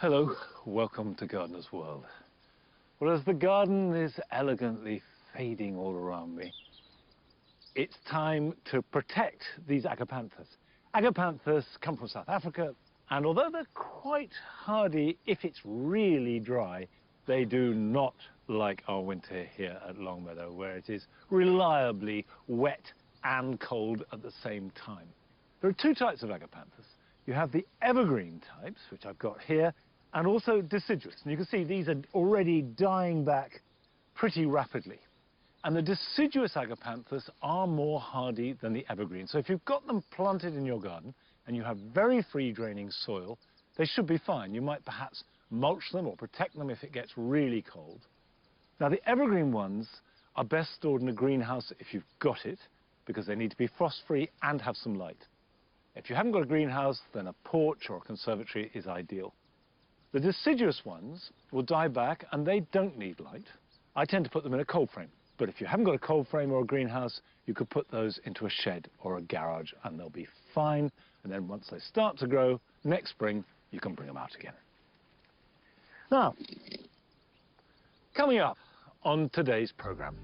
Hello, welcome to Gardener's World. Well, as the garden is elegantly fading all around me, it's time to protect these agapanthus. Agapanthus come from South Africa, and although they're quite hardy if it's really dry, they do not like our winter here at Longmeadow, where it is reliably wet and cold at the same time. There are two types of agapanthus. You have the evergreen types, which I've got here, and also deciduous. And you can see these are already dying back pretty rapidly. And the deciduous agapanthus are more hardy than the evergreen. So if you've got them planted in your garden and you have very free draining soil, they should be fine. You might perhaps mulch them or protect them if it gets really cold. Now the evergreen ones are best stored in a greenhouse if you've got it, because they need to be frost-free and have some light. If you haven't got a greenhouse, then a porch or a conservatory is ideal. The deciduous ones will die back and they don't need light. I tend to put them in a cold frame, but if you haven't got a cold frame or a greenhouse, you could put those into a shed or a garage and they'll be fine. And then once they start to grow, next spring, you can bring them out again. Now, coming up on today's program,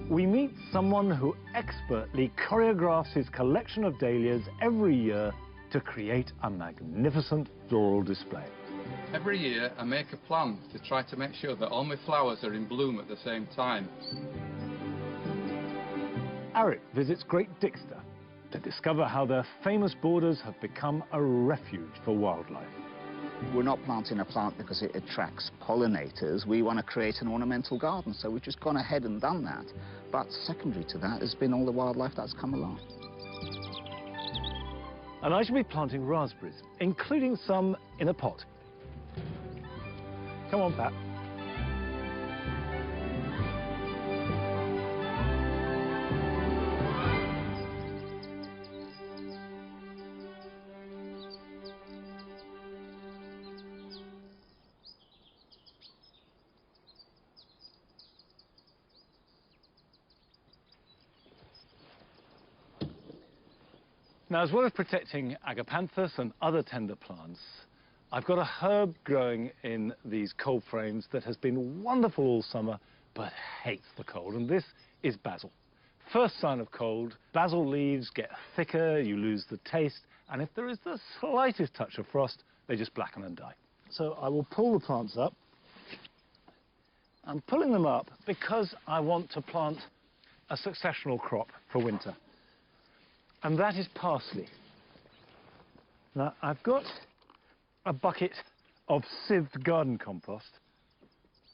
we meet someone who expertly choreographs his collection of dahlias every year to create a magnificent floral display. Every year I make a plan to try to make sure that all my flowers are in bloom at the same time. Arit visits Great Dixter to discover how their famous borders have become a refuge for wildlife. We're not planting a plant because it attracts pollinators. We want to create an ornamental garden, so we've just gone ahead and done that. But secondary to that has been all the wildlife that's come along. And I shall be planting raspberries, including some in a pot. Come on, Pat. Now, as well as protecting agapanthus and other tender plants, I've got a herb growing in these cold frames that has been wonderful all summer, but hates the cold, and this is basil. First sign of cold, basil leaves get thicker, you lose the taste, and if there is the slightest touch of frost, they just blacken and die. So I will pull the plants up. I'm pulling them up because I want to plant a successional crop for winter. And that is parsley. Now, I've got a bucket of sieved garden compost,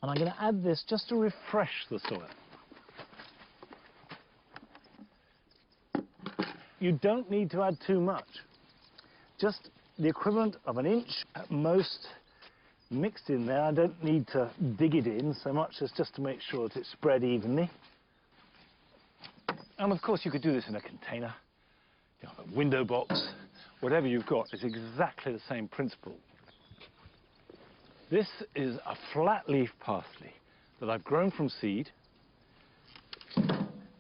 and I'm going to add this just to refresh the soil. You don't need to add too much. Just the equivalent of an inch at most mixed in there. I don't need to dig it in so much as just to make sure that it's spread evenly. And of course, you could do this in a container. A window box, whatever you've got, is exactly the same principle. This is a flat leaf parsley that I've grown from seed.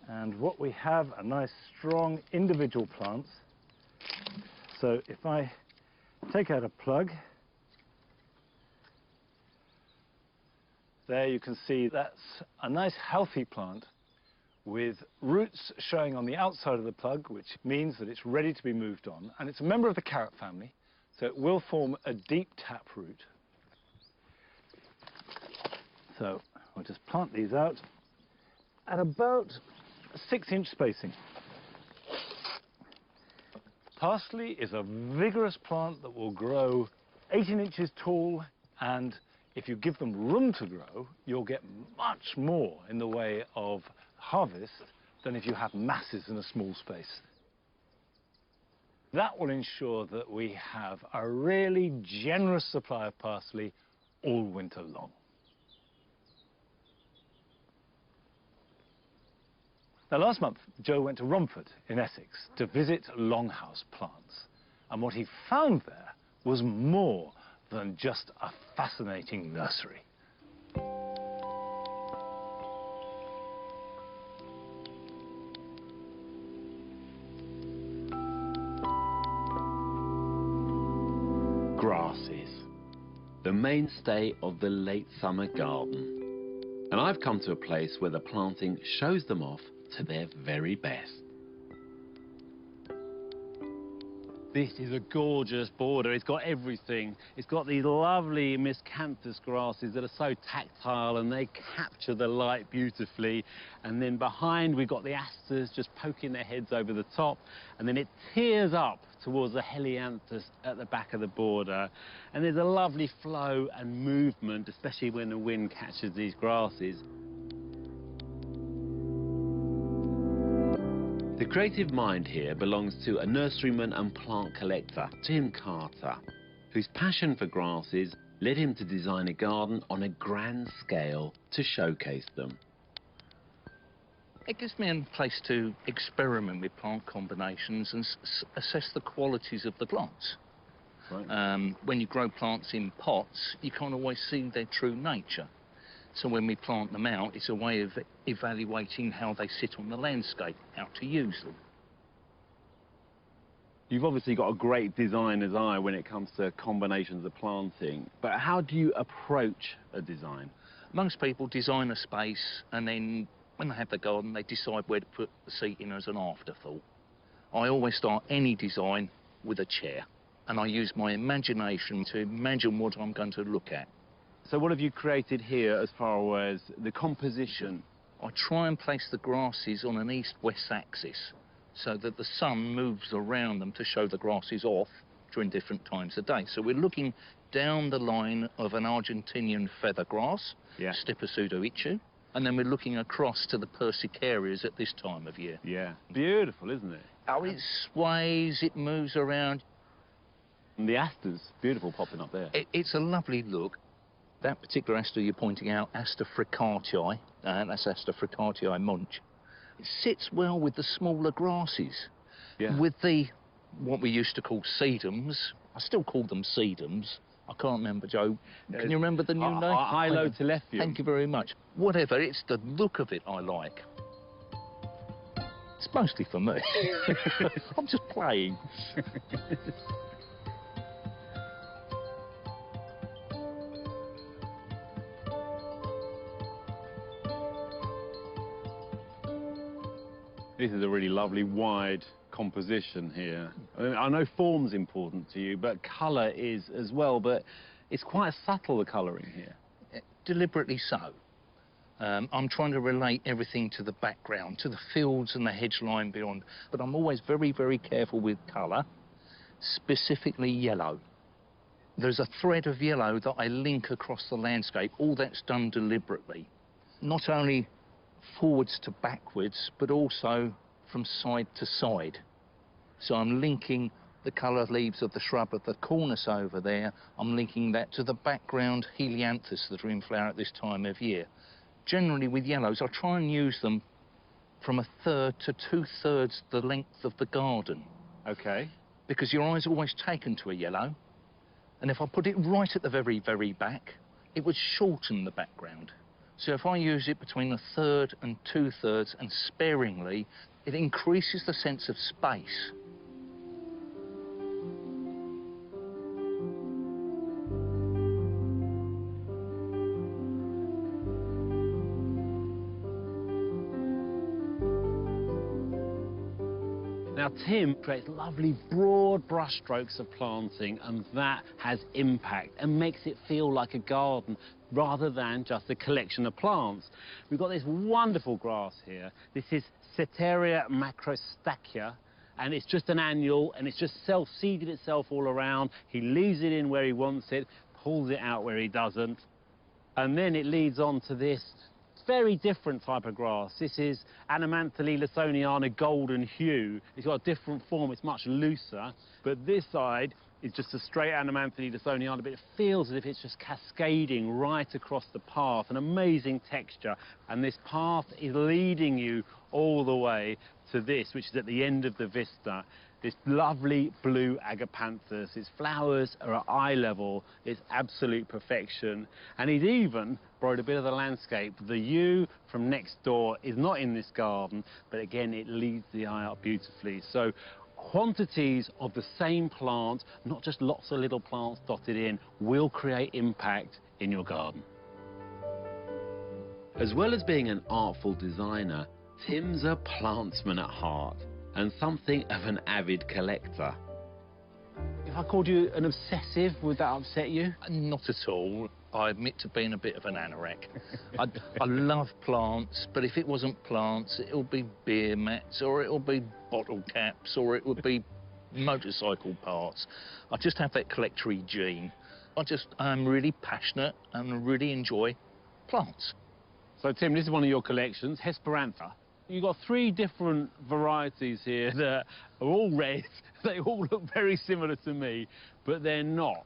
And what we have are nice, strong, individual plants. So if I take out a plug, there you can see that's a nice, healthy plant with roots showing on the outside of the plug, which means that it's ready to be moved on. And it's a member of the carrot family, so it will form a deep tap root. So I'll just plant these out at about 6-inch spacing. Parsley is a vigorous plant that will grow 18 inches tall, and if you give them room to grow, you'll get much more in the way of harvest than if you have masses in a small space. That will ensure that we have a really generous supply of parsley all winter long. Now, last month, Joe went to Romford in Essex to visit longhouse plants. And what he found there was more than just a fascinating nursery. Grasses, the mainstay of the late summer garden. And I've come to a place where the planting shows them off to their very best. This is a gorgeous border. It's got everything. It's got these lovely miscanthus grasses that are so tactile and they capture the light beautifully. And then behind we've got the asters just poking their heads over the top. And then it tears up towards the helianthus at the back of the border. And there's a lovely flow and movement, especially when the wind catches these grasses. The creative mind here belongs to a nurseryman and plant collector, Tim Carter, whose passion for grasses led him to design a garden on a grand scale to showcase them. It gives me a place to experiment with plant combinations and assess the qualities of the plants. Right. When you grow plants in pots, you can't always see their true nature. So when we plant them out, it's a way of evaluating how they sit on the landscape, how to use them. You've obviously got a great designer's eye when it comes to combinations of planting, but how do you approach a design? Most people design a space and then when they have the garden, they decide where to put the seating as an afterthought. I always start any design with a chair, and I use my imagination to imagine what I'm going to look at. So what have you created here as far as the composition? I try and place the grasses on an east-west axis so that the sun moves around them to show the grasses off during different times of day. So we're looking down the line of an Argentinian feather grass, Yeah. Stipa pseudo-ichu, and then we're looking across to the persicarias at this time of year. Yeah. Beautiful, isn't it? Oh, it sways, it moves around. And the asters, beautiful popping up there. It's a lovely look. That particular aster you're pointing out, Aster fricatii, that's Aster fricatii Monch. It sits well with the smaller grasses. Yeah. With the, what we used to call sedums, I still call them sedums. I can't remember, Joe. Can you remember the new name? Hylotelephium. Thank you very much. Whatever, it's the look of it I like. It's mostly for me. I'm just playing. This is a really lovely wide composition here. I know form's important to you, but colour is as well, but it's quite subtle, the colouring here. Deliberately so. I'm trying to relate everything to the background, to the fields and the hedge line beyond, but I'm always very, very careful with colour, specifically yellow. There's a thread of yellow that I link across the landscape. All that's done deliberately. Not only forwards to backwards, but also from side to side. So I'm linking the colour leaves of the shrub of the cornice over there, I'm linking that to the background helianthus that are in flower at this time of year. Generally with yellows, I try and use them from 1/3 to 2/3 the length of the garden. Okay. Because your eye's always taken to a yellow, and if I put it right at the very, very back, it would shorten the background. So if I use it between 1/3 and 2/3 and sparingly, it increases the sense of space. Now, Tim creates lovely broad brush strokes of planting, and that has impact and makes it feel like a garden rather than just a collection of plants. We've got this wonderful grass here. This is Ceteria macrostachya, and it's just an annual, and it's just self-seeded itself all around. He leaves it in where he wants it, pulls it out where he doesn't, and then it leads on to this very different type of grass. This is Ornamental lawsoniana golden hue. It's got a different form, it's much looser, but this side is just a straight Ornamental lawsoniana, but it feels as if it's just cascading right across the path, an amazing texture, and this path is leading you all the way to this, which is at the end of the vista. This lovely blue agapanthus. Its flowers are at eye level. It's absolute perfection. And he's even borrowed a bit of the landscape. The yew from next door is not in this garden, but again, it leads the eye up beautifully. So quantities of the same plant, not just lots of little plants dotted in, will create impact in your garden. As well as being an artful designer, Tim's a plantsman at heart and something of an avid collector. If I called you an obsessive, would that upset you? Not at all. I admit to being a bit of an anorak. I love plants, but if it wasn't plants, it'll be beer mats, or it'll be bottle caps, or it would be motorcycle parts. I just have that collectory gene. I'm really passionate and really enjoy plants. So, Tim, this is one of your collections, Hesperantha. You've got 3 different varieties here that are all red. They all look very similar to me, but they're not.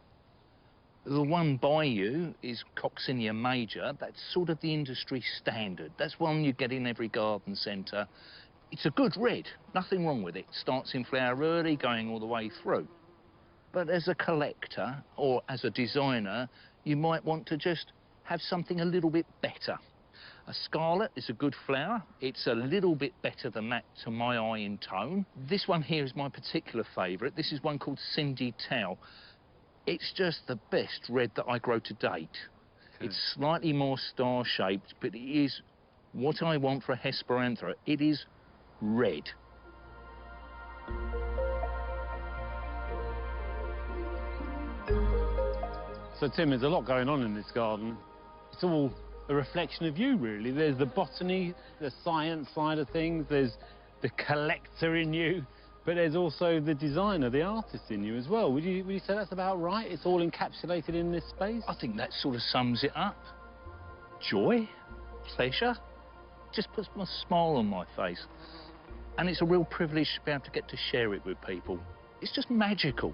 The one by you is Coccinia major. That's sort of the industry standard. That's one you get in every garden centre. It's a good red, nothing wrong with it. Starts in flower early, going all the way through. But as a collector or as a designer, you might want to just have something a little bit better. A scarlet is a good flower. It's a little bit better than that to my eye in tone. This one here is my particular favourite. This is one called Cindy Tao. It's just the best red that I grow to date. Okay. It's slightly more star-shaped, but it is what I want for a Hesperantha. It is red. So, Tim, there's a lot going on in this garden. It's all a reflection of you, really. There's the botany, the science side of things, there's the collector in you, but there's also the designer, the artist in you as well. Would you say that's about right? It's all encapsulated in this space? I think that sort of sums it up. Joy, pleasure, just puts a smile on my face. And it's a real privilege to be able to get to share it with people. It's just magical.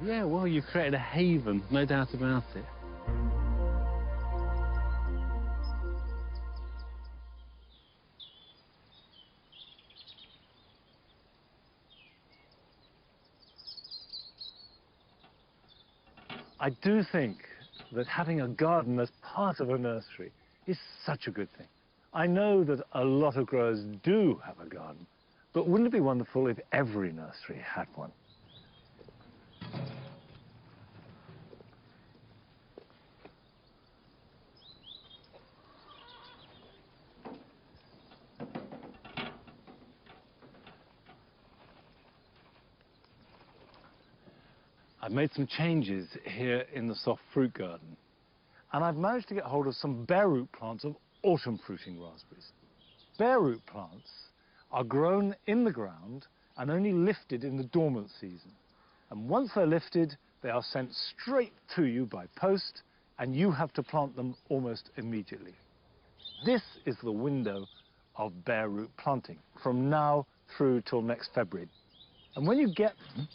Yeah, well, you've created a haven, no doubt about it. I do think that having a garden as part of a nursery is such a good thing. I know that a lot of growers do have a garden, but wouldn't it be wonderful if every nursery had one? I've made some changes here in the soft fruit garden, and I've managed to get hold of some bare root plants of autumn fruiting raspberries. Bare root plants are grown in the ground and only lifted in the dormant season. And once they're lifted, they are sent straight to you by post, and you have to plant them almost immediately. This is the window of bare root planting, from now through till next February. And when you get them,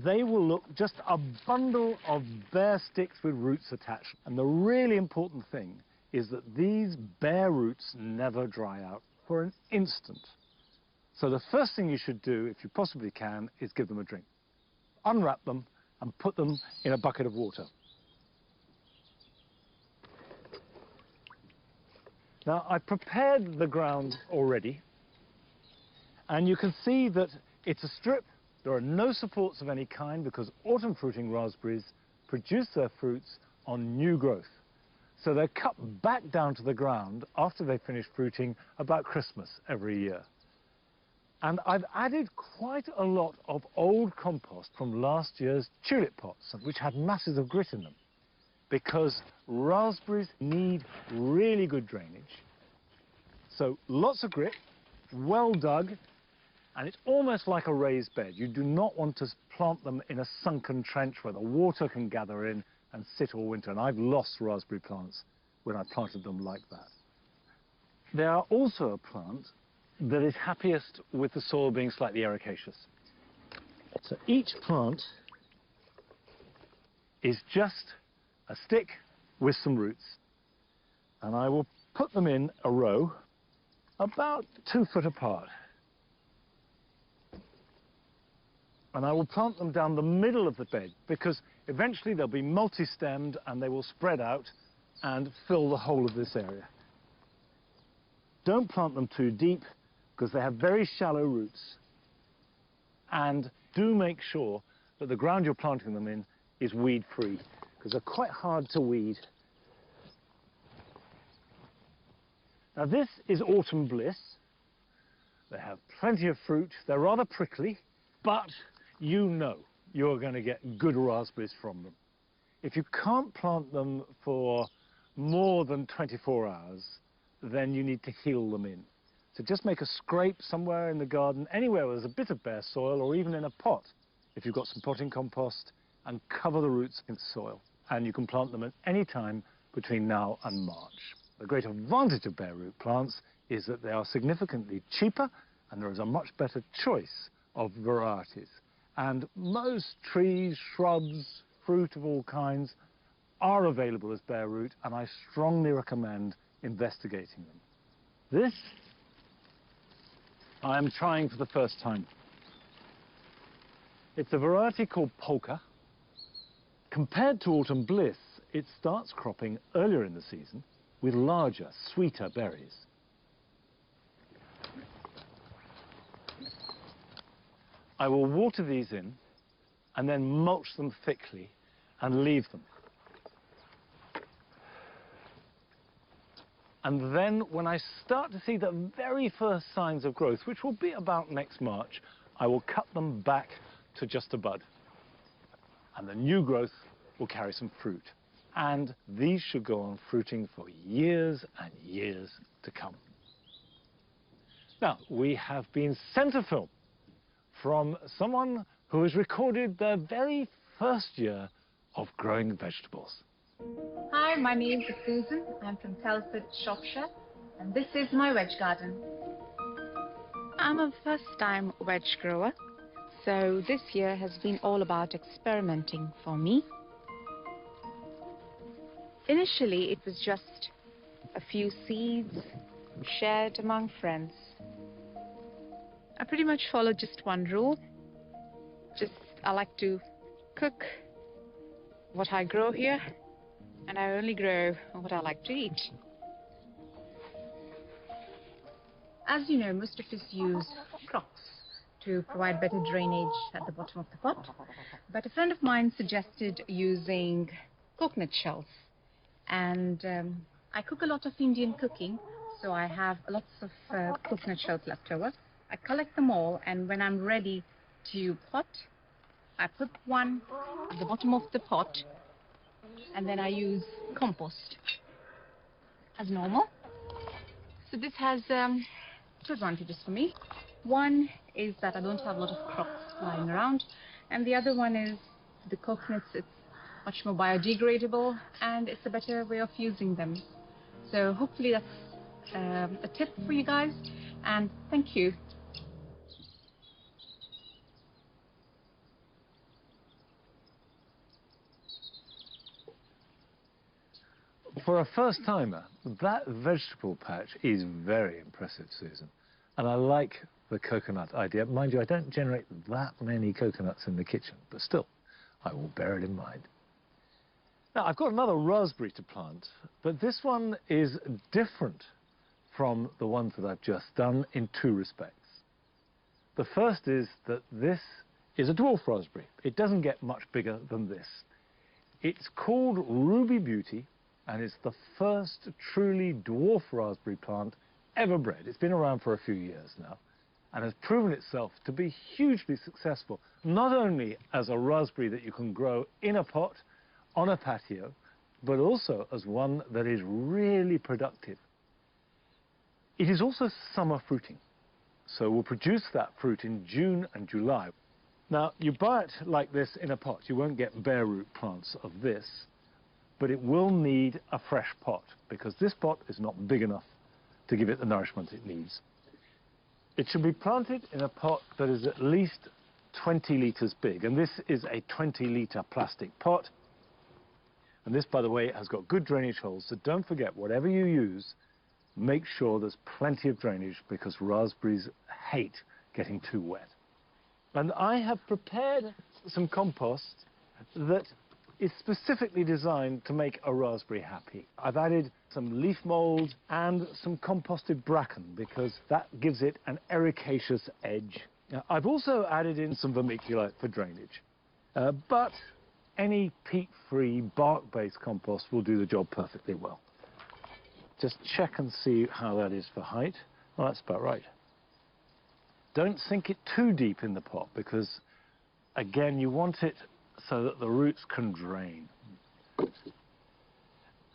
they will look just a bundle of bare sticks with roots attached. And the really important thing is that these bare roots never dry out for an instant. So the first thing you should do, if you possibly can, is give them a drink. Unwrap them and put them in a bucket of water. Now, I've prepared the ground already, and you can see that it's a strip. There are no supports of any kind because autumn fruiting raspberries produce their fruits on new growth. So they're cut back down to the ground after they finish fruiting about Christmas every year. And I've added quite a lot of old compost from last year's tulip pots, which had masses of grit in them, because raspberries need really good drainage. So lots of grit, well dug, and it's almost like a raised bed. You do not want to plant them in a sunken trench where the water can gather in and sit all winter. And I've lost raspberry plants when I planted them like that. They are also a plant that is happiest with the soil being slightly ericaceous. So each plant is just a stick with some roots. And I will put them in a row about 2 foot apart. And I will plant them down the middle of the bed because eventually they'll be multi-stemmed and they will spread out and fill the whole of this area. Don't plant them too deep because they have very shallow roots. And do make sure that the ground you're planting them in is weed-free, because they're quite hard to weed. Now this is Autumn Bliss. They have plenty of fruit. They're rather prickly, but you know you're going to get good raspberries from them. If you can't plant them for more than 24 hours, then you need to heel them in. So just make a scrape somewhere in the garden, anywhere where there's a bit of bare soil, or even in a pot, if you've got some potting compost, and cover the roots in soil. And you can plant them at any time between now and March. The great advantage of bare root plants is that they are significantly cheaper, and there is a much better choice of varieties. And most trees, shrubs, fruit of all kinds are available as bare root, and I strongly recommend investigating them. This I am trying for the first time. It's a variety called Polka. Compared to Autumn Bliss, it starts cropping earlier in the season with larger, sweeter berries. I will water these in and then mulch them thickly and leave them. And then when I start to see the very first signs of growth, which will be about next March, I will cut them back to just a bud. And the new growth will carry some fruit. And these should go on fruiting for years and years to come. Now, we have been sent a film from someone who has recorded their very first year of growing vegetables. Hi, my name is Susan. I'm from Telford, Shropshire, and this is my veg garden. I'm a first-time veg grower, so this year has been all about experimenting for me. Initially, it was just a few seeds shared among friends. I pretty much followed just one rule. I like to cook what I grow here, and I only grow what I like to eat. As you know, most of us use crocks to provide better drainage at the bottom of the pot. But a friend of mine suggested using coconut shells. And I cook a lot of Indian cooking, so I have lots of coconut shells left over. I collect them all, and when I'm ready to pot, I put one at the bottom of the pot, and then I use compost as normal. So this has two advantages for me. One is that I don't have a lot of crops lying around, and the other one is the coconuts, it's much more biodegradable, and it's a better way of using them. So hopefully that's a tip for you guys, and thank you. For a first-timer, that vegetable patch is very impressive, Susan. And I like the coconut idea. Mind you, I don't generate that many coconuts in the kitchen, but still, I will bear it in mind. Now, I've got another raspberry to plant, but this one is different from the ones that I've just done in two respects. The first is that this is a dwarf raspberry. It doesn't get much bigger than this. It's called Ruby Beauty, and it's the first truly dwarf raspberry plant ever bred. It's been around for a few years now and has proven itself to be hugely successful, not only as a raspberry that you can grow in a pot on a patio, but also as one that is really productive. It is also summer fruiting, so we'll produce that fruit in June and July. Now, you buy it like this in a pot. You won't get bare root plants of this, but it will need a fresh pot because this pot is not big enough to give it the nourishment it needs. It should be planted in a pot that is at least 20 litres big, and this is a 20-litre plastic pot. And this, by the way, has got good drainage holes, so don't forget, whatever you use, make sure there's plenty of drainage because raspberries hate getting too wet. And I have prepared some compost that is specifically designed to make a raspberry happy. I've added some leaf mould and some composted bracken because that gives it an ericaceous edge. Now, I've also added in some vermiculite for drainage, but any peat-free, bark-based compost will do the job perfectly well. Just check and see how that is for height. Well, that's about right. Don't sink it too deep in the pot because, again, you want it so that the roots can drain.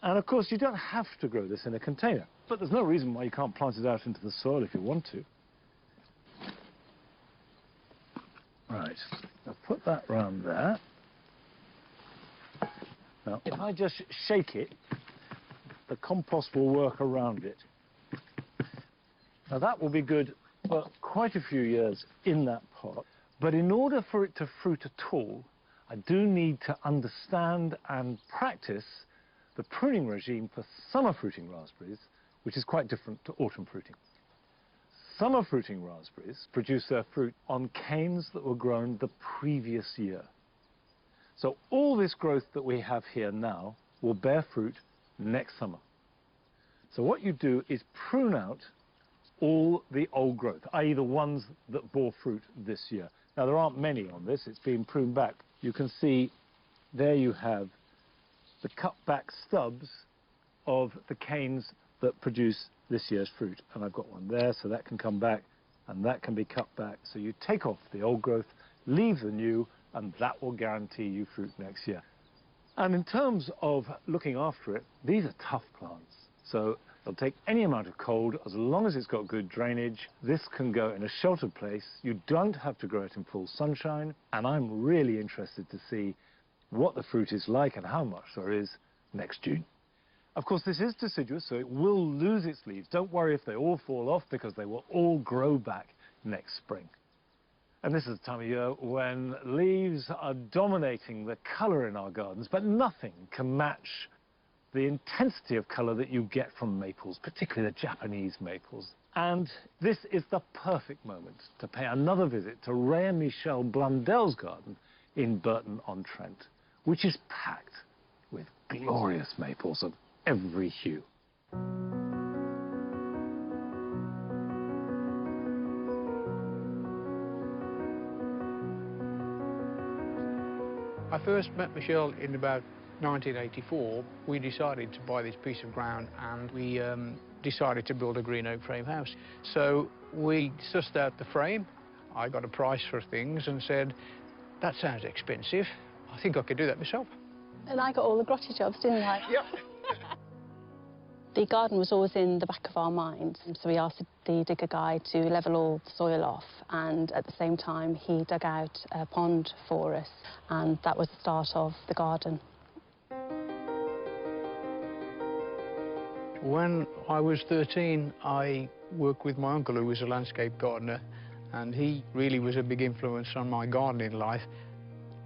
And of course, you don't have to grow this in a container, but there's no reason why you can't plant it out into the soil if you want to. Right, I'll put that round there. Now, if I just shake it, the compost will work around it. Now, that will be good for quite a few years in that pot, but in order for it to fruit at all, I do need to understand and practice the pruning regime for summer fruiting raspberries, which is quite different to autumn fruiting. Summer fruiting raspberries produce their fruit on canes that were grown the previous year. So all this growth that we have here now will bear fruit next summer. So what you do is prune out all the old growth, i.e. the ones that bore fruit this year. Now, there aren't many on this, it's been pruned back. You can see there you have the cut back stubs of the canes that produce this year's fruit. And I've got one there, so that can come back and that can be cut back. So you take off the old growth, leave the new, and that will guarantee you fruit next year. And in terms of looking after it, these are tough plants. So they'll take any amount of cold as long as it's got good drainage. This can go in a sheltered place. You don't have to grow it in full sunshine. And I'm really interested to see what the fruit is like and how much there is next June. Of course, this is deciduous, so it will lose its leaves. Don't worry if they all fall off, because they will all grow back next spring. And this is the time of year when leaves are dominating the colour in our gardens, but nothing can match the intensity of colour that you get from maples, particularly the Japanese maples. And this is the perfect moment to pay another visit to Ray and Michelle Blundell's garden in Burton-on-Trent, which is packed with glorious maples of every hue. I first met Michelle in about 1984. We decided to buy this piece of ground and we decided to build a green oak frame house. So we sussed out the frame. I got a price for things and said, that sounds expensive. I think I could do that myself. And I got all the grotty jobs, didn't I? Yep. The garden was always in the back of our minds, so we asked the digger guy to level all the soil off, and at the same time he dug out a pond for us, and that was the start of the garden. When I was 13, I worked with my uncle, who was a landscape gardener, and he really was a big influence on my gardening life.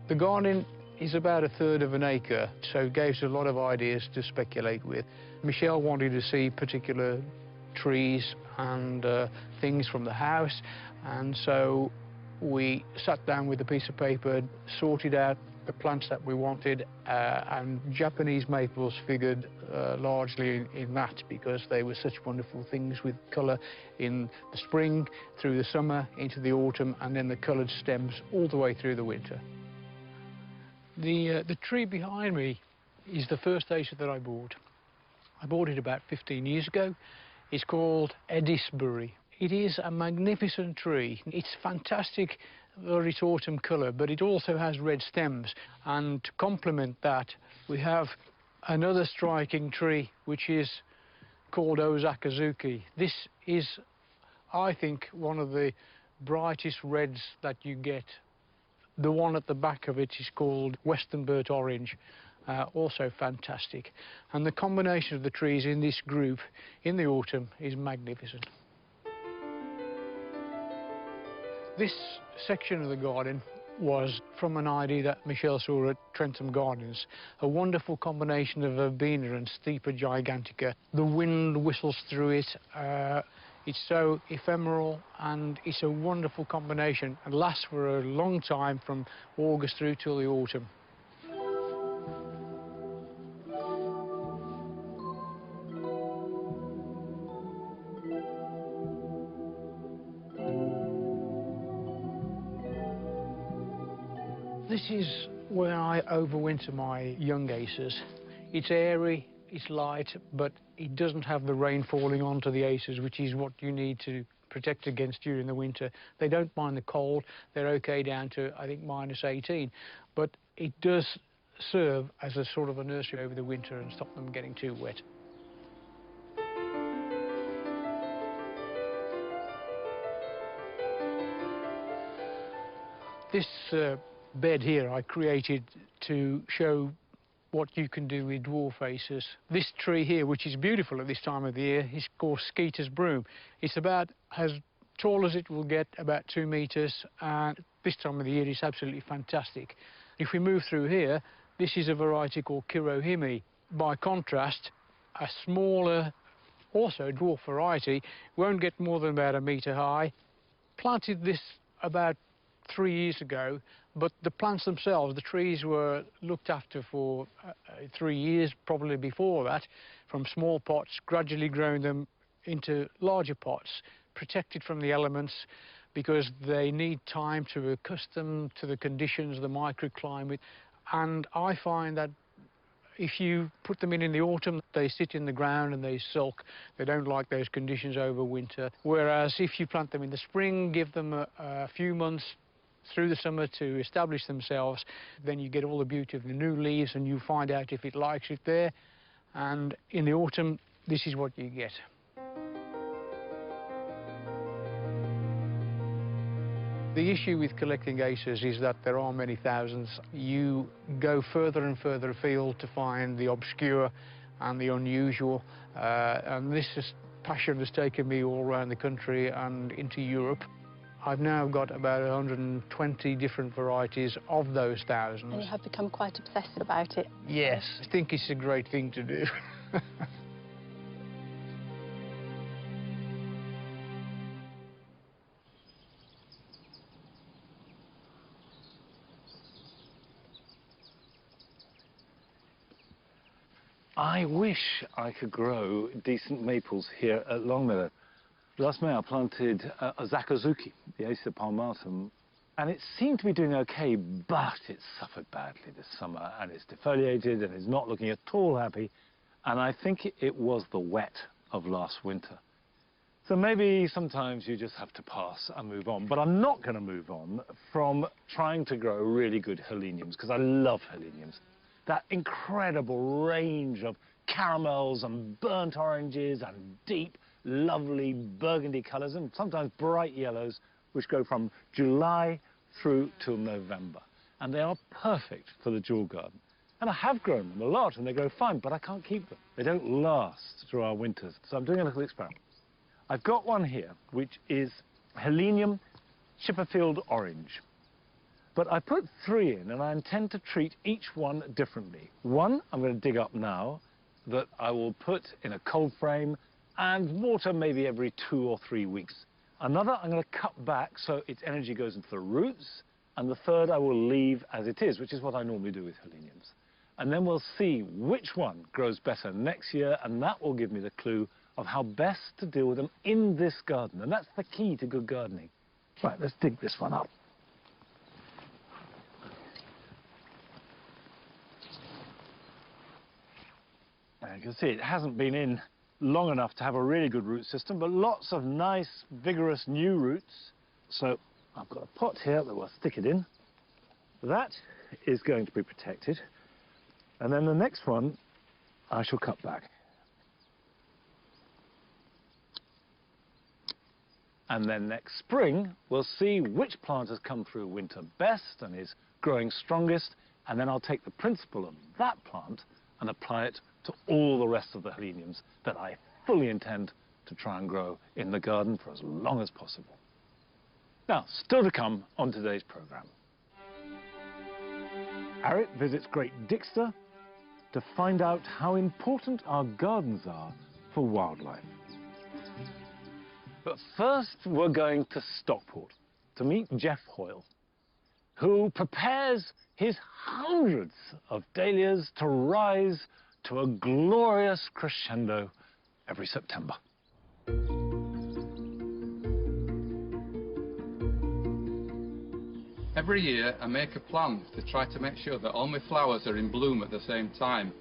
The garden is about 1/3 of an acre, so it gave us a lot of ideas to speculate with. Michelle wanted to see particular trees and things from the house, and so we sat down with a piece of paper, sorted out the plants that we wanted, and Japanese maples figured largely in that, because they were such wonderful things with colour in the spring, through the summer, into the autumn, and then the coloured stems all the way through the winter. The tree behind me is the first acer that I bought. I bought it about 15 years ago. It's called Edisbury. It is a magnificent tree. It's fantastic for its autumn colour, but it also has red stems. And to complement that, we have another striking tree, which is called Osakazuki. This is, I think, one of the brightest reds that you get. The one at the back of it is called Western Burnt Orange, also fantastic. And the combination of the trees in this group in the autumn is magnificent. This section of the garden was from an idea that Michelle saw at Trentham Gardens, a wonderful combination of verbena and Stipa gigantica. The wind whistles through it. It's so ephemeral, and it's a wonderful combination and lasts for a long time, from August through till the autumn. This is where I overwinter my young aces. It's airy, it's light, but it doesn't have the rain falling onto the aces, which is what you need to protect against during the winter. They don't mind the cold. They're okay down to, I think, -18. But it does serve as a sort of a nursery over the winter and stop them getting too wet. This bed here I created to show what you can do with dwarf aces. This tree here, which is beautiful at this time of the year, is called Skeeter's Broom. It's about as tall as it will get, about 2 meters, and this time of the year it's absolutely fantastic. If we move through here, this is a variety called Kirohime. By contrast, a smaller, also dwarf variety, won't get more than about 1 meter high. Planted this about 3 years ago, but the plants themselves, the trees, were looked after for 3 years, probably before that, from small pots, gradually growing them into larger pots, protected from the elements, because they need time to accustom to the conditions, the microclimate. And I find that if you put them in the autumn, they sit in the ground and they sulk. They don't like those conditions over winter. Whereas if you plant them in the spring, give them a few months through the summer to establish themselves, then you get all the beauty of the new leaves and you find out if it likes it there. And in the autumn, this is what you get. The issue with collecting aces is that there are many thousands. You go further and further afield to find the obscure and the unusual. And this passion has taken me all around the country and into Europe. I've now got about 120 different varieties of those thousands. And you have become quite obsessed about it. Yes, I think it's a great thing to do. I wish I could grow decent maples here at Longmeadow. Last May I planted a Zakazuki, the Acer palmatum, and it seemed to be doing okay, but it suffered badly this summer, and it's defoliated and is not looking at all happy, and I think it was the wet of last winter. So maybe sometimes you just have to pass and move on, but I'm not going to move on from trying to grow really good heleniums, because I love heleniums. That incredible range of caramels and burnt oranges and deep, lovely burgundy colours and sometimes bright yellows, which go from July through till November. And they are perfect for the dual garden. And I have grown them a lot and they grow fine, but I can't keep them. They don't last through our winters. So I'm doing a little experiment. I've got one here, which is Helenium Chipperfield Orange. But I put 3 in, and I intend to treat each one differently. One I'm going to dig up now, that I will put in a cold frame and water maybe every 2 or 3 weeks. Another I'm going to cut back so its energy goes into the roots, and the third I will leave as it is, which is what I normally do with heleniums. And then we'll see which one grows better next year, and that will give me the clue of how best to deal with them in this garden. And that's the key to good gardening. Right, let's dig this one up. You can see it hasn't been in long enough to have a really good root system, but lots of nice, vigorous new roots. So I've got a pot here that we'll stick it in. That is going to be protected. And then the next one I shall cut back. And then next spring, we'll see which plant has come through winter best and is growing strongest. And then I'll take the principle of that plant and apply it to all the rest of the heleniums that I fully intend to try and grow in the garden for as long as possible. Now, still to come on today's programme. Arit visits Great Dixter to find out how important our gardens are for wildlife. But first, we're going to Stockport to meet Jeff Hoyle, who prepares his hundreds of dahlias to rise to a glorious crescendo every September. Every year I make a plan to try to make sure that all my flowers are in bloom at the same time.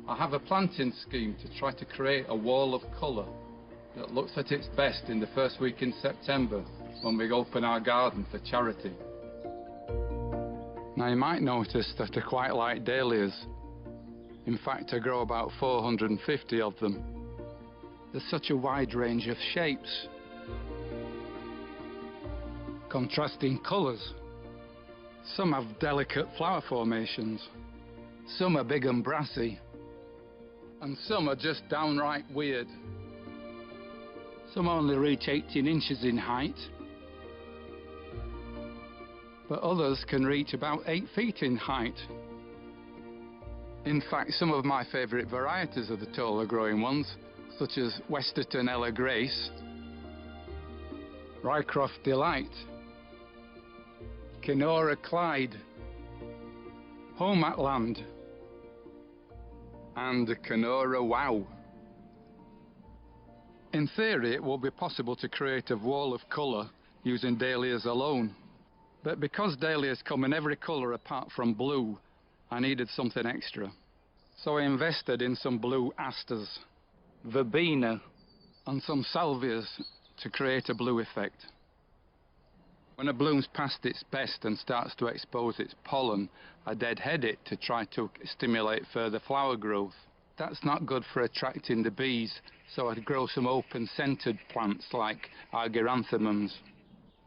I have a planting scheme to try to create a wall of colour that looks at its best in the first week in September when we open our garden for charity. Now you might notice that I quite like dahlias. In fact, I grow about 450 of them. There's such a wide range of shapes, contrasting colours. Some have delicate flower formations, some are big and brassy, and some are just downright weird. Some only reach 18 inches in height, but others can reach about 8 feet in height. In fact, some of my favourite varieties are the taller growing ones, such as Westerton Ella Grace, Rycroft Delight, Kenora Clyde, Home at Land, and Kenora Wow. In theory, it will be possible to create a wall of colour using dahlias alone. But because dahlias come in every colour apart from blue, I needed something extra. So I invested in some blue asters, verbena, and some salvias to create a blue effect. When it blooms past its best and starts to expose its pollen, I deadhead it to try to stimulate further flower growth. That's not good for attracting the bees, so I'd grow some open-scented plants like argyranthemums,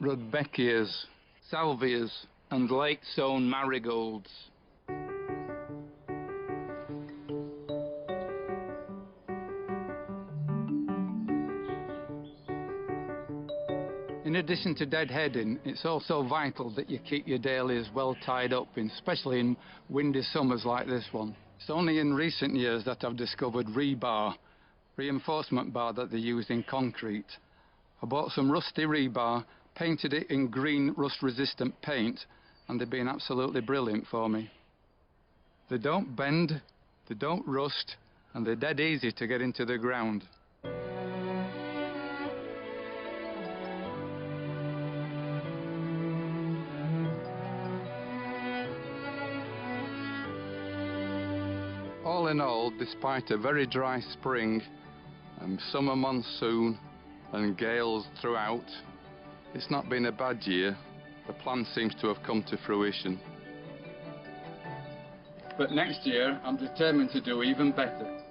rudbeckias, salvias, and late-sown marigolds. In addition to deadheading, it's also vital that you keep your dahlias well tied up, especially in windy summers like this one. It's only in recent years that I've discovered rebar, reinforcement bar that they use in concrete. I bought some rusty rebar, painted it in green rust-resistant paint, and they've been absolutely brilliant for me. They don't bend, they don't rust, and they're dead easy to get into the ground. All in all, despite a very dry spring and summer monsoon and gales throughout, it's not been a bad year. The plan seems to have come to fruition. But next year, I'm determined to do even better.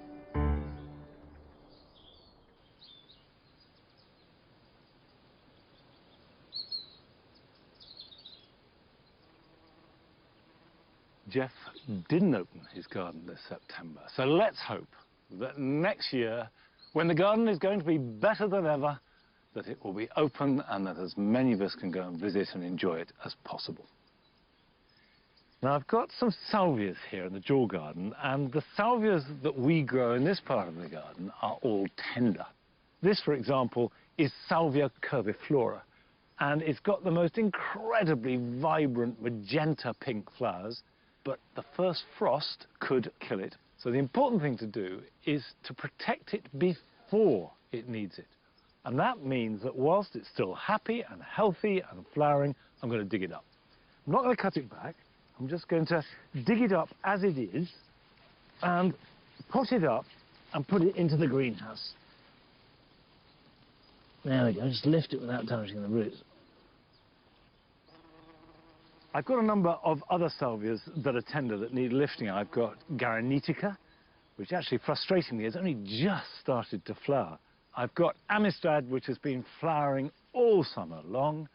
Jeff didn't open his garden this September, so let's hope that next year, when the garden is going to be better than ever, that it will be open and that as many of us can go and visit and enjoy it as possible. Now, I've got some salvias here in the jaw garden, and the salvias that we grow in this part of the garden are all tender. This, for example, is Salvia curviflora, and it's got the most incredibly vibrant magenta pink flowers, but the first frost could kill it. So the important thing to do is to protect it before it needs it. And that means that whilst it's still happy and healthy and flowering, I'm going to dig it up. I'm not going to cut it back. I'm just going to dig it up as it is and pot it up and put it into the greenhouse. There we go, just lift it without damaging the roots. I've got a number of other salvias that are tender that need lifting. I've got Garanetica, which actually, frustratingly, has only just started to flower. I've got Amistad, which has been flowering all summer long.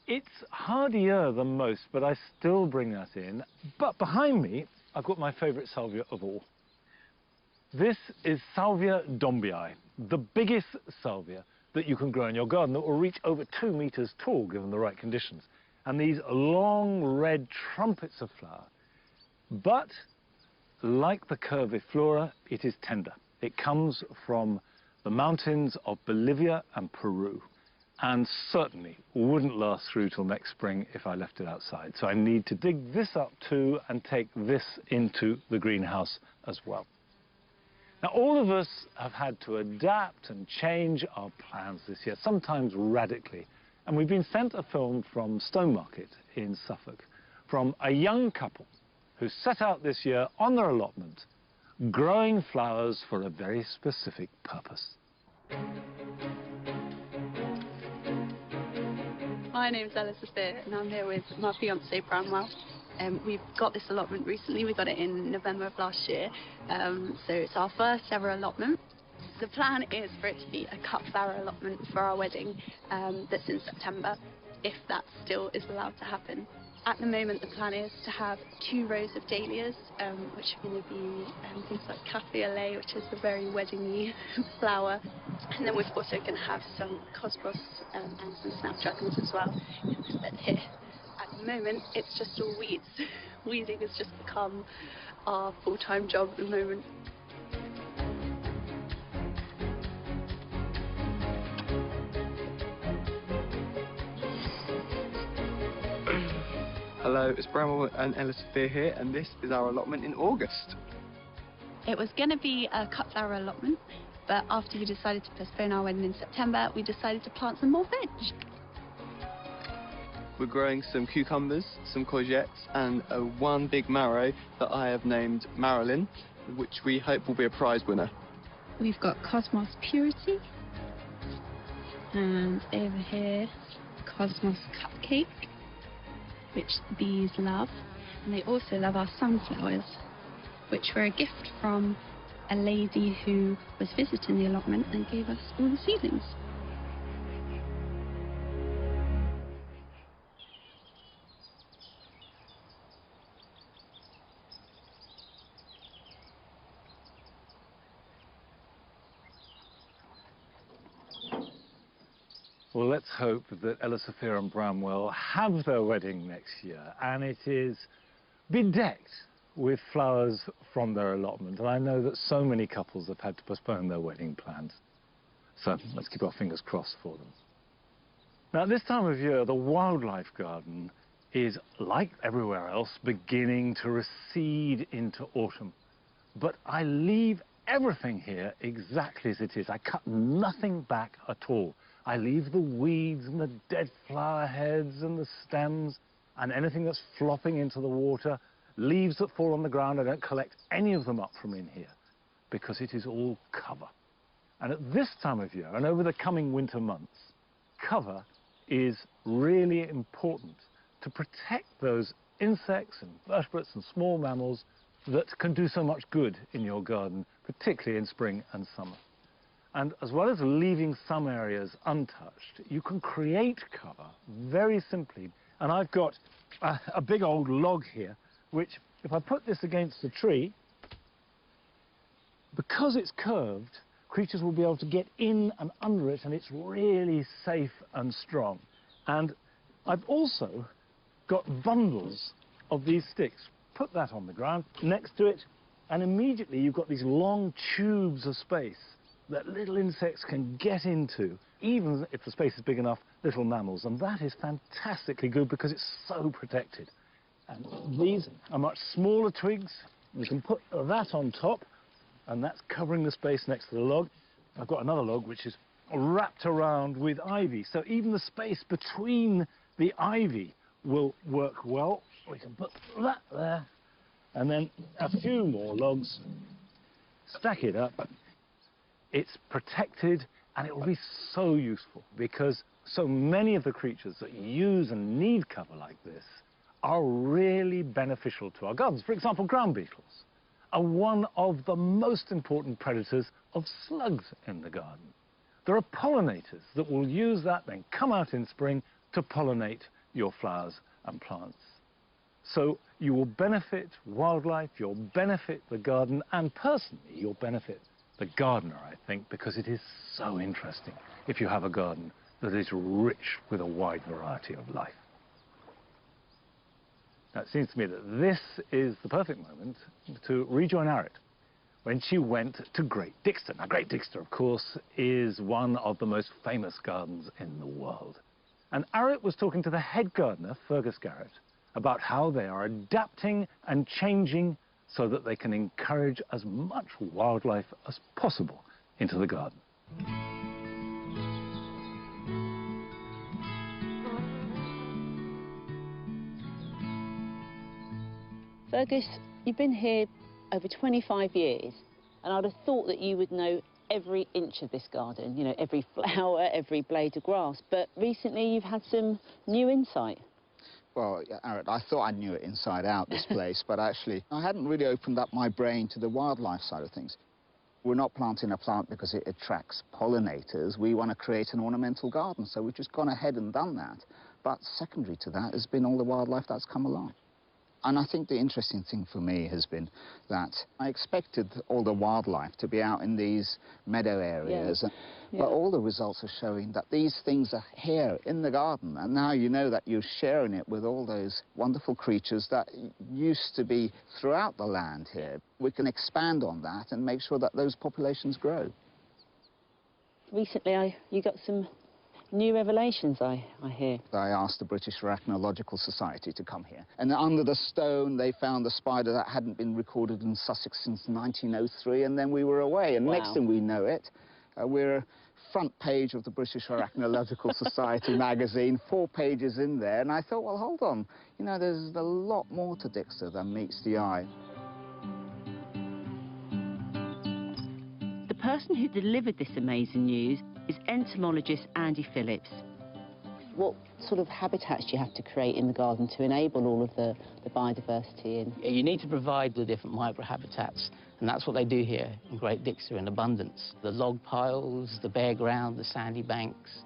It's hardier than most, but I still bring that in. But behind me, I've got my favourite salvia of all. This is Salvia dombii, the biggest salvia that you can grow in your garden that will reach over 2 meters tall, given the right conditions. And these long red trumpets of flower. But, like the curviflora, it is tender. It comes from the mountains of Bolivia and Peru, and certainly wouldn't last through till next spring if I left it outside. So I need to dig this up too and take this into the greenhouse as well. Now, all of us have had to adapt and change our plans this year, sometimes radically, And we've been sent a film from Stowmarket in Suffolk from a young couple who set out this year on their allotment growing flowers for a very specific purpose. My name's Elizabeth and I'm here with my fiancé Bramwell. We've got this allotment recently. We got it in November of last year, so it's our first ever allotment. The plan is for it to be a cut flower allotment for our wedding that's in September, if that still is allowed to happen. At the moment the plan is to have 2 rows of dahlias, which are going to be things like cafe au lait, which is a very wedding-y flower, and then we're also going to have some cosmos and some snapdragons as well in this bed here. At the moment it's just all weeds. Weeding has just become our full-time job at the moment. Hello, it's Bramwell and Elizabeth here, and this is our allotment in August. It was going to be a cut flower allotment, but after we decided to postpone our wedding in September, we decided to plant some more veg. We're growing some cucumbers, some courgettes, and one big marrow that I have named Marilyn, which we hope will be a prize winner. We've got Cosmos Purity, and over here, Cosmos Cupcake, which the bees love, and they also love our sunflowers, which were a gift from a lady who was visiting the allotment and gave us all the seedlings. Well, let's hope that Ella Sophia and Bramwell have their wedding next year, and it is bedecked with flowers from their allotment. And I know that so many couples have had to postpone their wedding plans. So let's keep our fingers crossed for them. Now, at this time of year, the wildlife garden is, like everywhere else, beginning to recede into autumn. But I leave everything here exactly as it is. I cut nothing back at all. I leave the weeds and the dead flower heads and the stems and anything that's flopping into the water, leaves that fall on the ground. I don't collect any of them up from in here because it is all cover. And at this time of year and over the coming winter months, cover is really important to protect those insects and vertebrates and small mammals that can do so much good in your garden, particularly in spring and summer. And as well as leaving some areas untouched, you can create cover very simply. And I've got a big old log here, which if I put this against the tree, because it's curved, creatures will be able to get in and under it, and it's really safe and strong. And I've also got bundles of these sticks. Put that on the ground next to it, and immediately you've got these long tubes of space that little insects can get into, even if the space is big enough, little mammals. And that is fantastically good because it's so protected. And these are much smaller twigs. You can put that on top, and that's covering the space next to the log. I've got another log which is wrapped around with ivy, so even the space between the ivy will work well. We can put that there, and then a few more logs, stack it up. It's protected, and it will be so useful because so many of the creatures that use and need cover like this are really beneficial to our gardens. For example, ground beetles are one of the most important predators of slugs in the garden. There are pollinators that will use that, then come out in spring to pollinate your flowers and plants. So you will benefit wildlife, you'll benefit the garden, and personally, you'll benefit the gardener, I think, because it is so interesting if you have a garden that is rich with a wide variety of life. Now, it seems to me that this is the perfect moment to rejoin Arit when she went to Great Dixter. Now, Great Dixter, of course, is one of the most famous gardens in the world. And Arit was talking to the head gardener, Fergus Garrett, about how they are adapting and changing so that they can encourage as much wildlife as possible into the garden. Fergus, you've been here over 25 years, and I'd have thought that you would know every inch of this garden, you know, every flower, every blade of grass, but recently you've had some new insight. Well, Arit, I thought I knew it inside out, this place, but actually I hadn't really opened up my brain to the wildlife side of things. We're not planting a plant because it attracts pollinators. We want to create an ornamental garden, so we've just gone ahead and done that. But secondary to that has been all the wildlife that's come along. And I think the interesting thing for me has been that I expected all the wildlife to be out in these meadow areas, but all the results are showing that these things are here in the garden, and now you know that you're sharing it with all those wonderful creatures that used to be throughout the land here. We can expand on that and make sure that those populations grow. Recently, you got some new revelations, I hear. I asked the British Archaeological Society to come here, and under the stone they found a spider that hadn't been recorded in Sussex since 1903, and then we were away, and next thing we know it, we're front page of the British Archaeological Society magazine, 4 pages in there, and I thought, well, hold on, you know, there's a lot more to Dixter than meets the eye. The person who delivered this amazing news is entomologist Andy Phillips. What sort of habitats do you have to create in the garden to enable all of the biodiversity? You need to provide the different microhabitats, and that's what they do here in Great Dixter in abundance. The log piles, the bare ground, the sandy banks.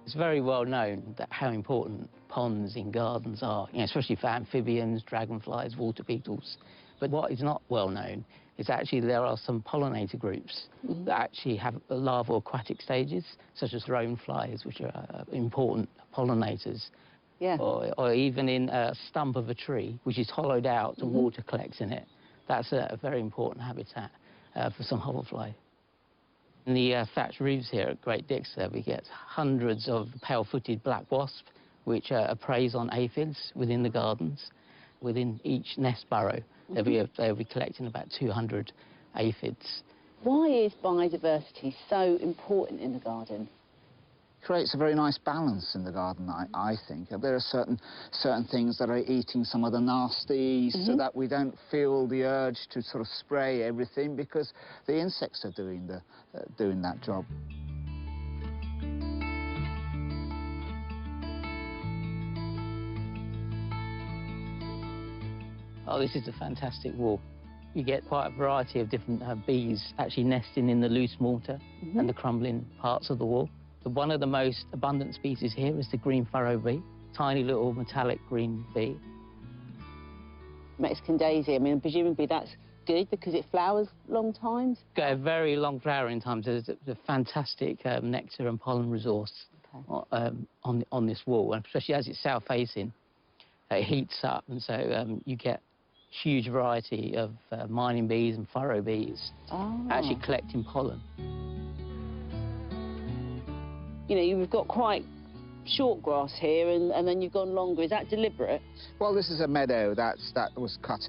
It's very well known that how important ponds in gardens are, you know, especially for amphibians, dragonflies, water beetles. But what is not well known is actually there are some pollinator groups that actually have larval aquatic stages, such as droneflies, which are important pollinators. Or even in a stump of a tree, which is hollowed out and water collects in it. That's a very important habitat for some hoverfly. In the thatched roofs here at Great Dixter, we get hundreds of pale-footed black wasp, which preys on aphids within the gardens. Within each nest burrow, they'll be collecting about 200 aphids. Why is biodiversity so important in the garden? Creates a very nice balance in the garden, I think. There are certain things that are eating some of the nasties, so that we don't feel the urge to sort of spray everything, because the insects are doing that job. Oh, this is a fantastic wall. You get quite a variety of different bees actually nesting in the loose mortar and the crumbling parts of the wall. One of the most abundant species here is the green furrow bee, tiny little metallic green bee. Mexican daisy, I mean, presumably that's good because it flowers long times? Got a very long flowering time, so there's a fantastic nectar and pollen resource on this wall, and especially as it's south-facing, it heats up, and so you get huge variety of mining bees and furrow bees actually collecting pollen. You know, you've got quite short grass here, and then you've gone longer. Is that deliberate? Well, this is a meadow that was cut,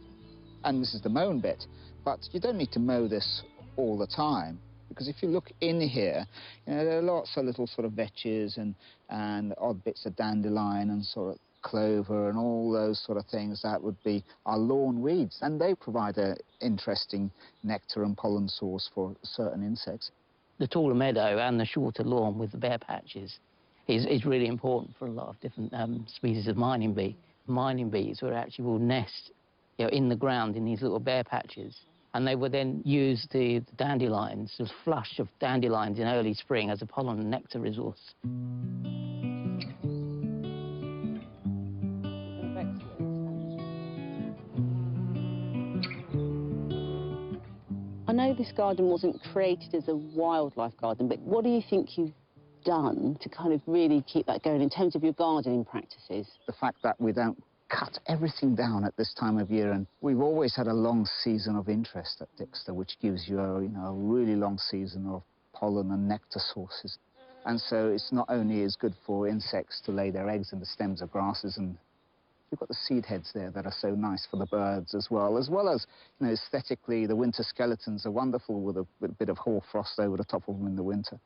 and this is the mown bit. But you don't need to mow this all the time, because if you look in here, you know, there are lots of little sort of vetches and odd bits of dandelion and sort of clover and all those sort of things that would be our lawn weeds, and they provide an interesting nectar and pollen source for certain insects. The taller meadow and the shorter lawn with the bare patches is really important for a lot of different species of mining bee. Mining bees will nest, you know, in the ground in these little bare patches, and they would then use the dandelions, the flush of dandelions in early spring as a pollen and nectar resource. I know this garden wasn't created as a wildlife garden, but what do you think you've done to kind of really keep that going in terms of your gardening practices? The fact that we don't cut everything down at this time of year, and we've always had a long season of interest at Dixter, which gives you a really long season of pollen and nectar sources. And so it's not only is good for insects to lay their eggs in the stems of grasses, and you've got the seed heads there that are so nice for the birds as well as, you know, aesthetically, the winter skeletons are wonderful with a bit of hoarfrost over the top of them in the winter.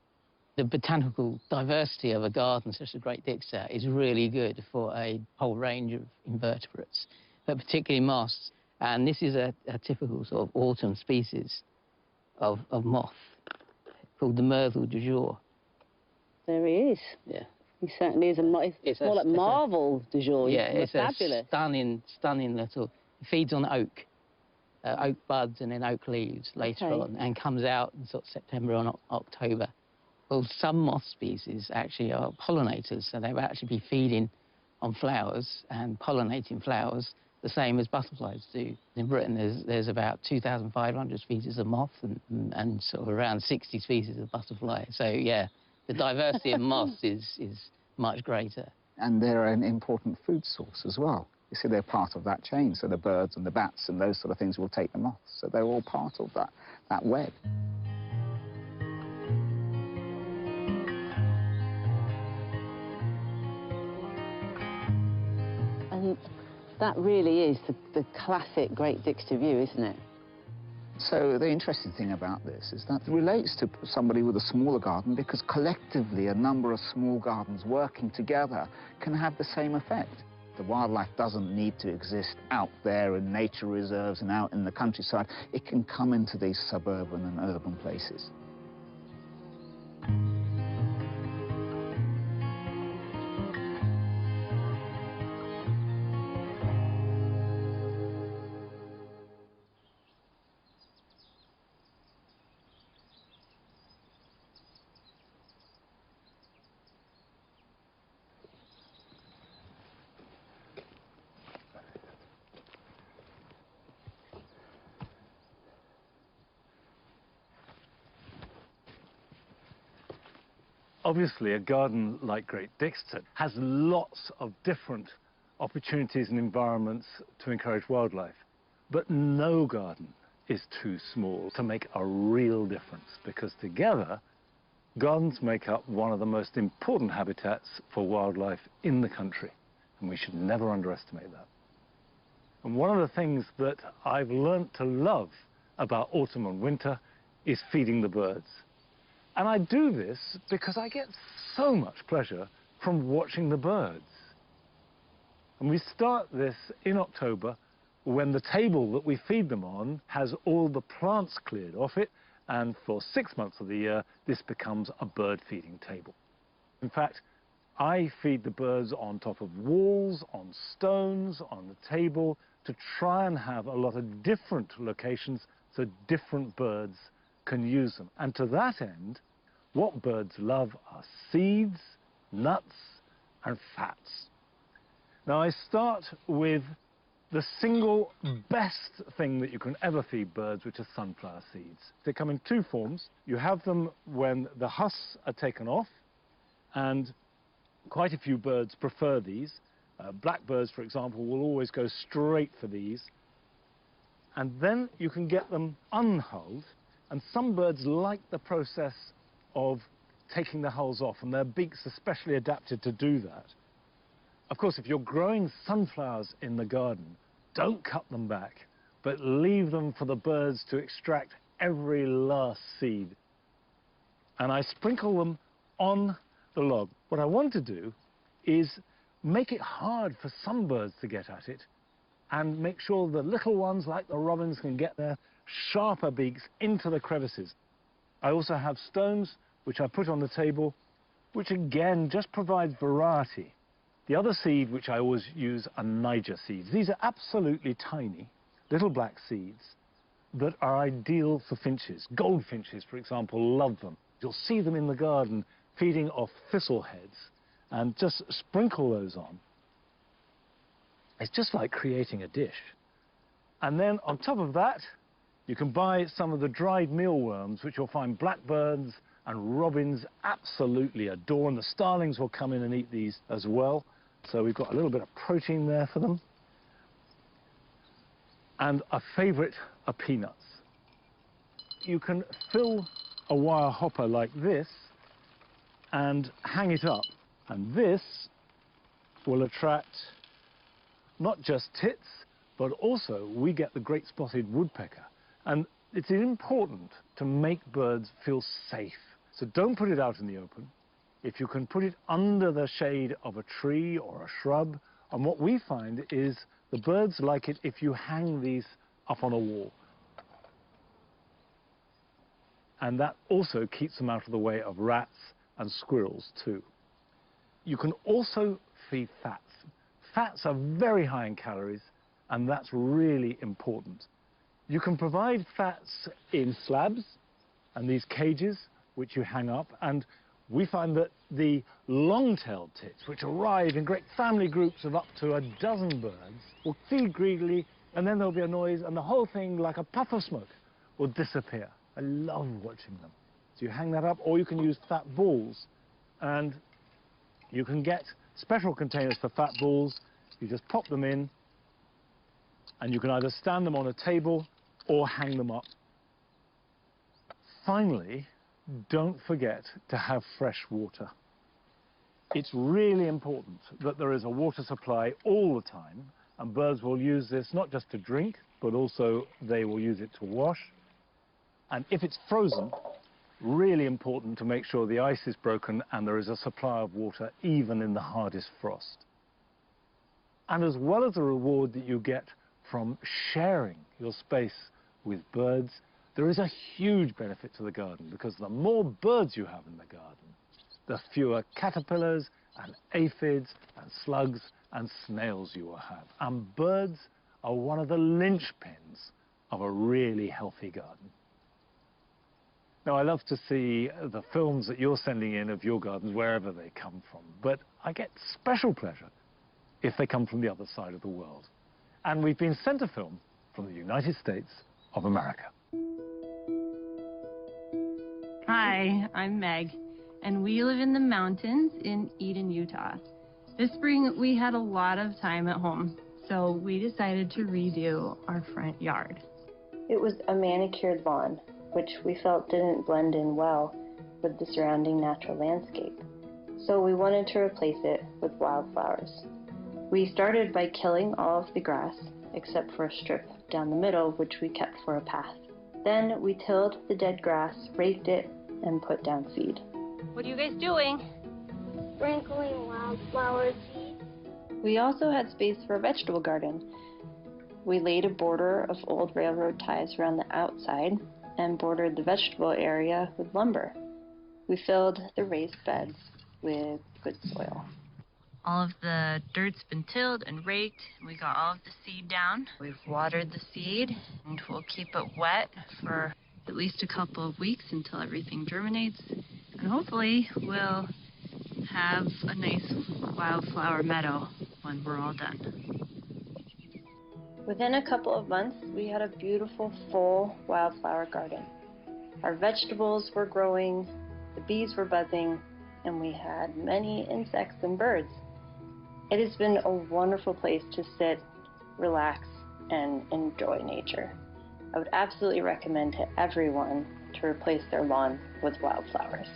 The botanical diversity of a garden such as Great Dixter is really good for a whole range of invertebrates, but particularly moths. And this is a typical sort of autumn species of moth called the myrtle du jour. There he is. Yeah. He certainly is it's more like Marvel du jour. Yeah, it's fabulous. a stunning little... It feeds on oak buds and then oak leaves later on, and comes out in sort of September and October. Well, some moth species actually are pollinators, so they will actually be feeding on flowers and pollinating flowers the same as butterflies do. In Britain, there's about 2,500 species of moth and sort of around 60 species of butterfly. So, yeah, the diversity of moths is much greater. And they're an important food source as well. You see, they're part of that chain, so the birds and the bats and those sort of things will take the moths. So they're all part of that web. And that really is the classic Great Dixter view, isn't it? So the interesting thing about this is that it relates to somebody with a smaller garden, because collectively a number of small gardens working together can have the same effect. The wildlife doesn't need to exist out there in nature reserves and out in the countryside. It can come into these suburban and urban places. Obviously, a garden like Great Dixter has lots of different opportunities and environments to encourage wildlife. But no garden is too small to make a real difference, because together, gardens make up one of the most important habitats for wildlife in the country, and we should never underestimate that. And one of the things that I've learnt to love about autumn and winter is feeding the birds. And I do this because I get so much pleasure from watching the birds. And we start this in October, when the table that we feed them on has all the plants cleared off it, and for 6 months of the year, this becomes a bird feeding table. In fact, I feed the birds on top of walls, on stones, on the table, to try and have a lot of different locations so different birds can use them. And to that end, what birds love are seeds, nuts, and fats. Now, I start with the single best thing that you can ever feed birds, which are sunflower seeds. They come in two forms. You have them when the husks are taken off, and quite a few birds prefer these. Blackbirds, for example, will always go straight for these. And then you can get them unhulled, and some birds like the process of taking the hulls off, and their beaks are specially adapted to do that. Of course, if you're growing sunflowers in the garden, don't cut them back, but leave them for the birds to extract every last seed. And I sprinkle them on the log. What I want to do is make it hard for some birds to get at it, and make sure the little ones, like the robins, can get their sharper beaks into the crevices. I also have stones, which I put on the table, which again just provides variety. The other seed which I always use are Niger seeds. These are absolutely tiny, little black seeds that are ideal for finches. Goldfinches, for example, love them. You'll see them in the garden feeding off thistle heads, and just sprinkle those on. It's just like creating a dish. And then on top of that, you can buy some of the dried mealworms, which you'll find blackbirds and robins absolutely adore, and the starlings will come in and eat these as well. So we've got a little bit of protein there for them. And a favourite are peanuts. You can fill a wire hopper like this and hang it up, and this will attract not just tits, but also we get the great spotted woodpecker. And it's important to make birds feel safe. So don't put it out in the open. If you can put it under the shade of a tree or a shrub, and what we find is The birds like it if you hang these up on a wall. And that also keeps them out of the way of rats and squirrels too. You can also feed fats. Fats are very high in calories, and that's really important. You can provide fats in slabs and these cages which you hang up, and we find that the long-tailed tits, which arrive in great family groups of up to a dozen birds, will feed greedily, and then there'll be a noise, and the whole thing, like a puff of smoke, will disappear. I love watching them. So you hang that up, or you can use fat balls, and you can get special containers for fat balls. You just pop them in, and you can either stand them on a table or hang them up. Finally, don't forget to have fresh water. It's really important that there is a water supply all the time, and birds will use this not just to drink, but also they will use it to wash. And if it's frozen, really important to make sure the ice is broken and there is a supply of water even in the hardest frost. And as well as the reward that you get from sharing your space with birds, there is a huge benefit to the garden, because the more birds you have in the garden, the fewer caterpillars and aphids and slugs and snails you will have. And birds are one of the linchpins of a really healthy garden. Now, I love to see the films that you're sending in of your gardens, wherever they come from, but I get special pleasure if they come from the other side of the world. And we've been sent a film from the United States of America. Hi, I'm Meg, and we live in the mountains in Eden, Utah. This spring, we had a lot of time at home, so we decided to redo our front yard. It was a manicured lawn, which we felt didn't blend in well with the surrounding natural landscape. So we wanted to replace it with wildflowers. We started by killing all of the grass, except for a strip down the middle, which we kept for a path. Then we tilled the dead grass, raked it, and put down seed. What are you guys doing? Sprinkling wildflower seed. We also had space for a vegetable garden. We laid a border of old railroad ties around the outside and bordered the vegetable area with lumber. We filled the raised beds with good soil. All of the dirt's been tilled and raked. We got all of the seed down. We've watered the seed, and we'll keep it wet for at least a couple of weeks until everything germinates. And hopefully we'll have a nice wildflower meadow when we're all done. Within a couple of months, we had a beautiful, full wildflower garden. Our vegetables were growing, the bees were buzzing, and we had many insects and birds. It has been a wonderful place to sit, relax, and enjoy nature. I would absolutely recommend to everyone to replace their lawn with wildflowers.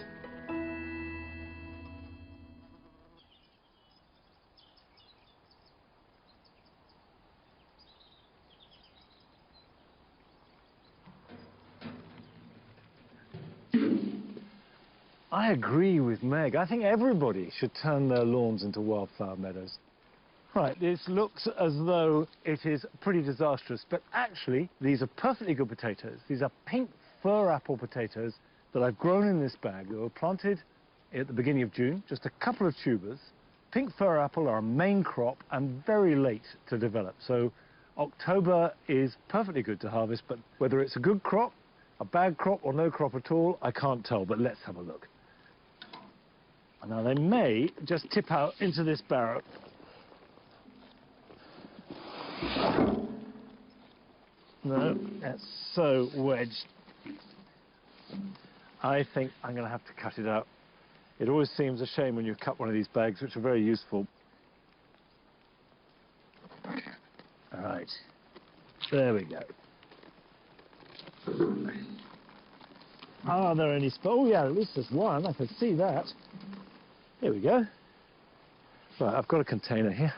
I agree with Meg. I think everybody should turn their lawns into wildflower meadows. Right, this looks as though it is pretty disastrous, but actually these are perfectly good potatoes. These are pink fir apple potatoes that I've grown in this bag. They were planted at the beginning of June, just a couple of tubers. Pink fir apple are a main crop and very late to develop, so October is perfectly good to harvest, but whether it's a good crop, a bad crop, or no crop at all, I can't tell, but let's have a look. Now they may just tip out into this barrow. No, that's so wedged. I think I'm going to have to cut it out. It always seems a shame when you cut one of these bags, which are very useful. All right, there we go. Are there any oh yeah, at least there's one. I can see that. Here we go. Right, I've got a container here.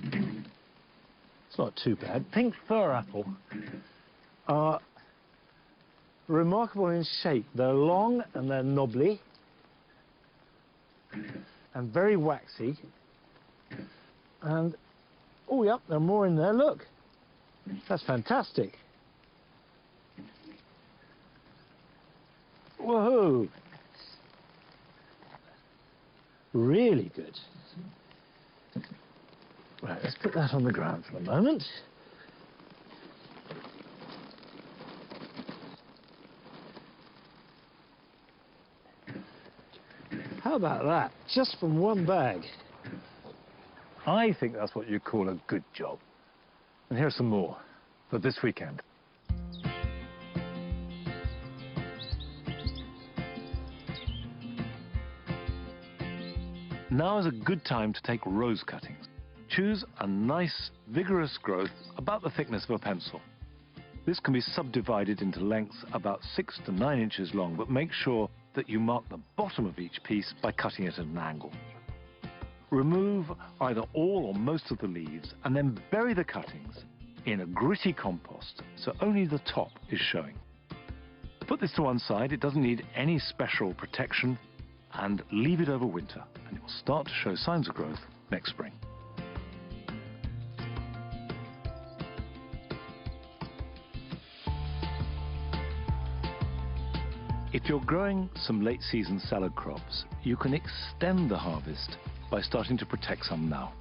It's not too bad. Pink fir apple are remarkable in shape. They're long and they're knobbly. and very waxy. And, oh yep, there are more in there, look. That's fantastic. Whoa! Really good. Right, let's put that on the ground for a moment. How about that? Just from one bag. I think that's what you call a good job. And here's some more for this weekend. Now is a good time to take rose cuttings. Choose a nice, vigorous growth about the thickness of a pencil. This can be subdivided into lengths about 6 to 9 inches long, but make sure that you mark the bottom of each piece by cutting it at an angle. Remove either all or most of the leaves and then bury the cuttings in a gritty compost so only the top is showing. Put this to one side, it doesn't need any special protection, and leave it over winter and it will start to show signs of growth next spring. If you're growing some late season salad crops, you can extend the harvest by starting to protect some now.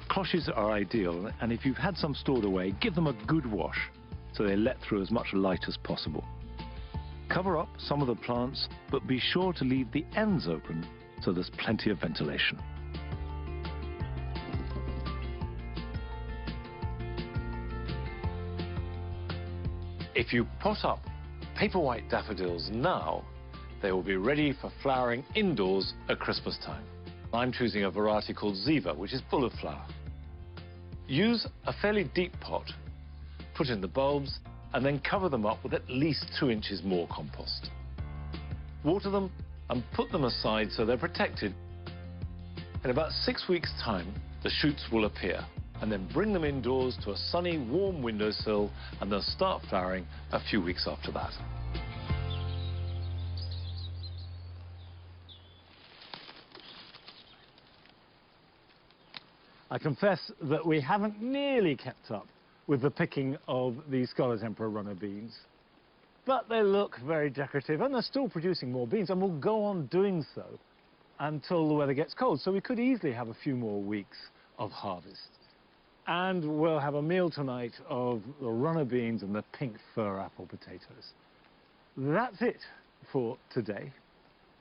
Cloches are ideal, and if you've had some stored away, give them a good wash so they let through as much light as possible. Cover up some of the plants, but be sure to leave the ends open so there's plenty of ventilation. If you pot up paper white daffodils now, they will be ready for flowering indoors at Christmas time. I'm choosing a variety called Ziva, which is full of flower. Use a fairly deep pot, put in the bulbs, and then cover them up with at least 2 inches more compost. Water them and put them aside so they're protected. In about 6 weeks' time, the shoots will appear, and then bring them indoors to a sunny, warm windowsill, and they'll start flowering a few weeks after that. I confess that we haven't nearly kept up with the picking of the Scarlet Emperor runner beans, but they look very decorative and they're still producing more beans, and we'll go on doing so until the weather gets cold, so we could easily have a few more weeks of harvest. And we'll have a meal tonight of the runner beans and the pink fir apple potatoes. That's it for today.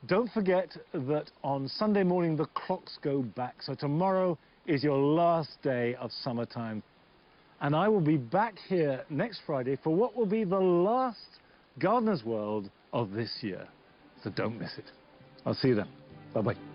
Don't forget that on Sunday morning the clocks go back, so tomorrow is your last day of summertime. And I will be back here next Friday for what will be the last Gardener's World of this year. So don't miss it. I'll see you then. Bye-bye.